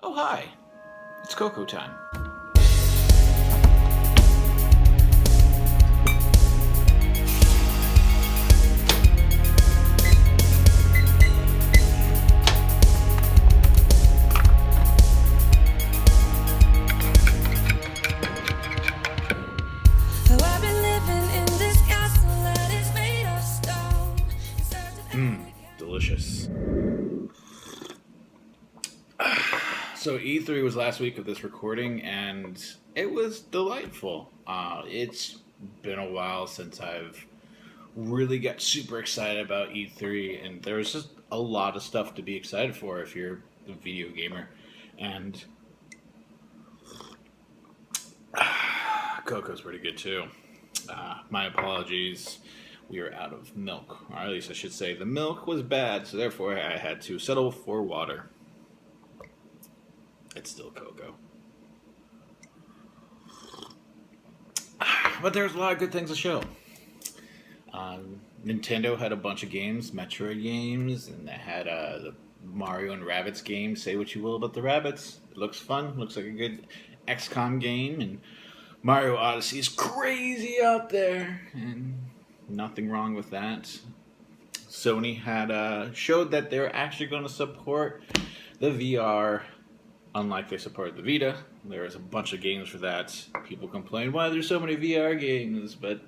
Oh, hi. It's Coco time. Oh, I've been living in this castle that is made of stone. Delicious. So E3 was last week of this recording, and it was delightful. It's been a while since I've really got super excited about E3, and there was just a lot of stuff to be excited for if you're a video gamer. And Coco's pretty good too. My apologies. We are out of milk, or at least I should say the milk was bad, so therefore I had to settle for water. It's still Cocoa. But there's a lot of good things to show. Nintendo had a bunch of games, Metroid games, and they had the Mario and Rabbids game. Say what you will about the Rabbids. It looks fun. Looks like a good XCOM game. And Mario Odyssey is crazy out there. And nothing wrong with that. Sony had showed that they're actually going to support the VR, unlike they supported the Vita. There was a bunch of games for that. People complain, why there's so many VR games, but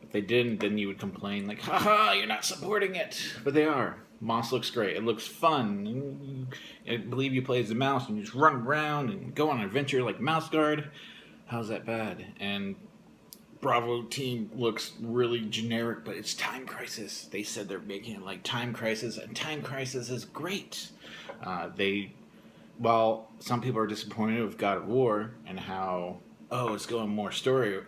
if they didn't, then you would complain like, haha, you're not supporting it. But they are. Moss looks great. It looks fun. I believe you play as a mouse and you just run around and go on an adventure like Mouse Guard. How's that bad? And Bravo Team looks really generic, but it's Time Crisis. They said they're making it like Time Crisis, and Time Crisis is great. While some people are disappointed with God of War and how, it's going more story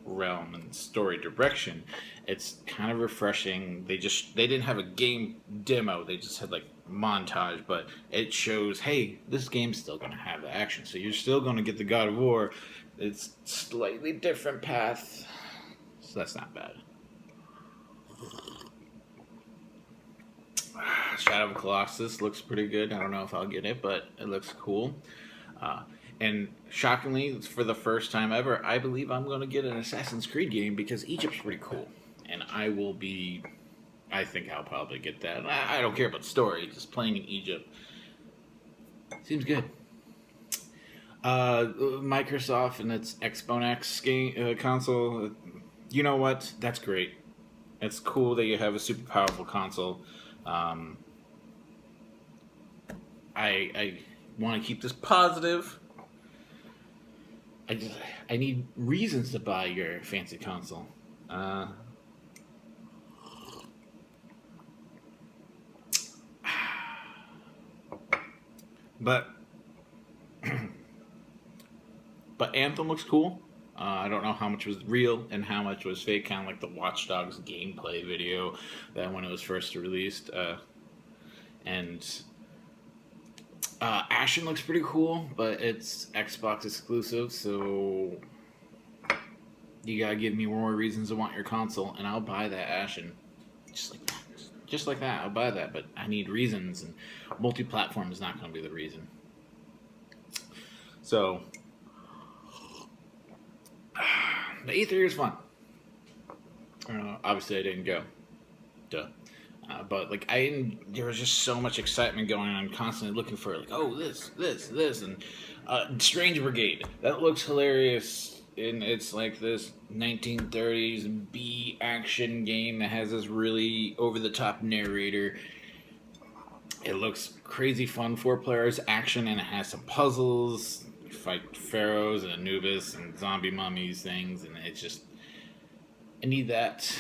realm and story direction, it's kind of refreshing. They didn't have a game demo, they just had like montage, but it shows, hey, this game's still going to have the action, so you're still going to get the God of War. It's slightly different path, so that's not bad. Shadow of Colossus looks pretty good. I don't know if I'll get it, but it looks cool. And shockingly, for the first time ever, I believe I'm going to get an Assassin's Creed game because Egypt's pretty cool. And I think I'll probably get that. I don't care about the story, just playing in Egypt seems good. Microsoft and its Xbox X game, console, you know what? That's great. It's cool that you have a super powerful console. I want to keep this positive. I need reasons to buy your fancy console. But Anthem looks cool. I don't know how much was real and how much was fake, kind of like the Watch Dogs gameplay video that when it was first released. And Ashen looks pretty cool, but it's Xbox exclusive, so you gotta give me more reasons to want your console, and I'll buy that Ashen. Just like that, I'll buy that, but I need reasons, and multi-platform is not going to be the reason. So, the E3 was fun. Obviously, I didn't go. Duh. But like there was just so much excitement going on. I'm constantly looking for like, this, and Strange Brigade. That looks hilarious, and it's like this 1930s B action game that has this really over the top narrator. It looks crazy fun, 4 players action, and it has some puzzles. You fight pharaohs and Anubis and zombie mummies things, and it's just I need that.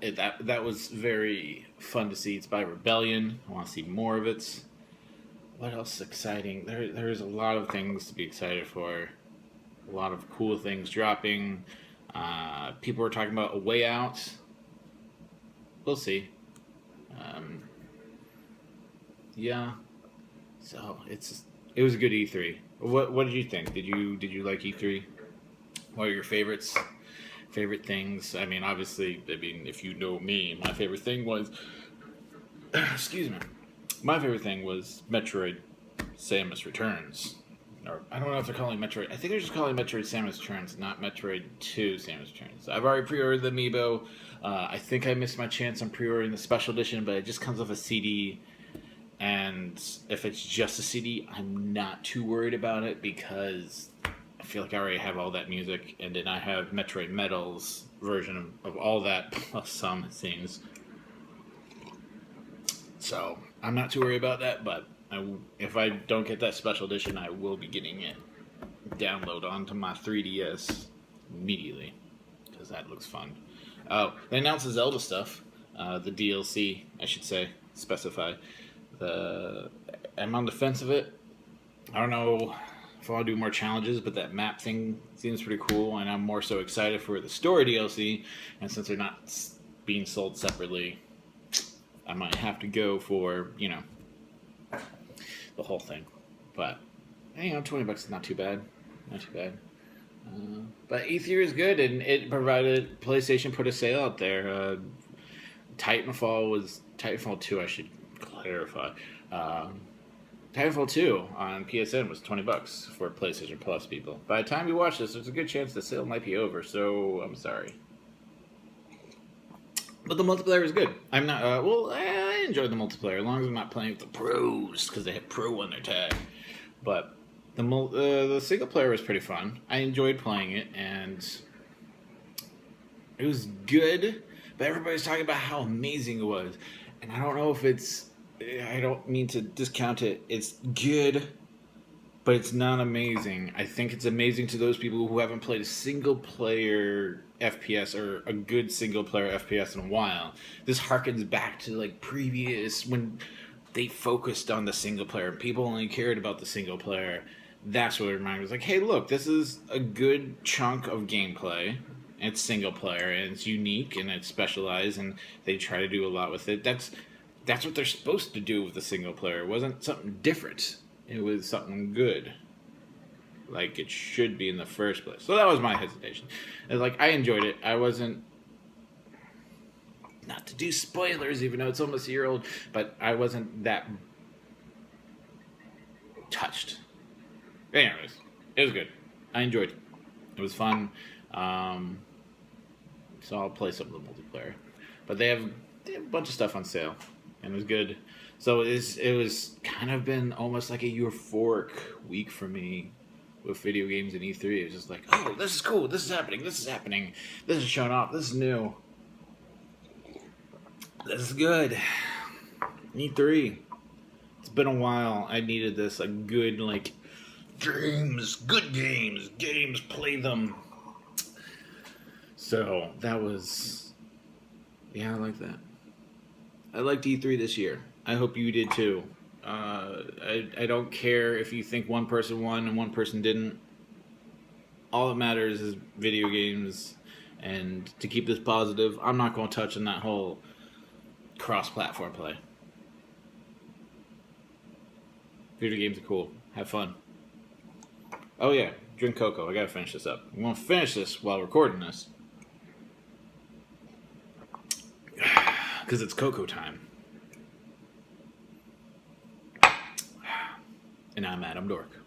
That was very fun to see. It's by Rebellion. I want to see more of it. What else is exciting? There's a lot of things to be excited for. A lot of cool things dropping. People were talking about A Way Out. We'll see. Yeah. So it was a good E3. What did you think? Did you like E3? What are your favorites? Favorite things? I mean, obviously, if you know me, my favorite thing was, excuse me, my favorite thing was Metroid Samus Returns. Or I don't know if they're calling Metroid. I think they're just calling Metroid Samus Returns, not Metroid 2 Samus Returns. I've already pre-ordered the amiibo. I think I missed my chance on pre-ordering the special edition, but it just comes with a CD. And if it's just a CD, I'm not too worried about it because I feel like I already have all that music, and then I have Metroid Metal's version of all that plus some, it seems. So I'm not too worried about that, but if I don't get that special edition, I will be getting it download onto my 3DS immediately because that looks fun. Oh, they announced the Zelda stuff, the DLC, I should say, specify. I'm on the fence of it. I don't know if I want to do more challenges, but that map thing seems pretty cool, and I'm more so excited for the story DLC. And since they're not being sold separately, I might have to go for, the whole thing. But, $20 is not too bad. Not too bad. But E3 is good, and it provided, PlayStation put a sale out there. Titanfall 2, I should clarify. Titanfall 2 on PSN was $20 for PlayStation Plus people. By the time you watch this, there's a good chance the sale might be over, so I'm sorry. But the multiplayer is good. I'm not, I enjoyed the multiplayer as long as I'm not playing with the pros, because they have pro on their tag. But the single player was pretty fun. I enjoyed playing it, and it was good, but everybody's talking about how amazing it was. And I don't know if I don't mean to discount it. It's good, but it's not amazing. I think it's amazing to those people who haven't played a single-player FPS or a good single-player FPS in a while. This harkens back to previous when they focused on the single-player and people only cared about the single-player. That's what it reminded me. It was hey, look, this is a good chunk of gameplay. It's single-player, and it's unique, and it's specialized, and they try to do a lot with it. That's what they're supposed to do with the single-player. It wasn't something different. It was something good, like it should be in the first place. So that was my hesitation. I enjoyed it. I wasn't, not to do spoilers, even though it's almost a year old, but I wasn't that touched. Anyways, it was good. I enjoyed it. It was fun. So I'll play some of the multiplayer. But they have a bunch of stuff on sale, and it was good. So it was kind of been almost like a euphoric week for me with video games and E3. It was just oh, this is cool, this is happening, this is showing off, this is new. This is good. E3. It's been a while. I needed this, good, good games, play them. So, that was, I like that. I liked E3 this year. I hope you did too. I don't care if you think one person won and one person didn't. All that matters is video games, and to keep this positive, I'm not going to touch on that whole cross-platform play. Video games are cool. Have fun. Oh yeah, drink cocoa. I gotta finish this up. I'm gonna finish this while recording this. Because it's cocoa time. And I'm Adam Dork.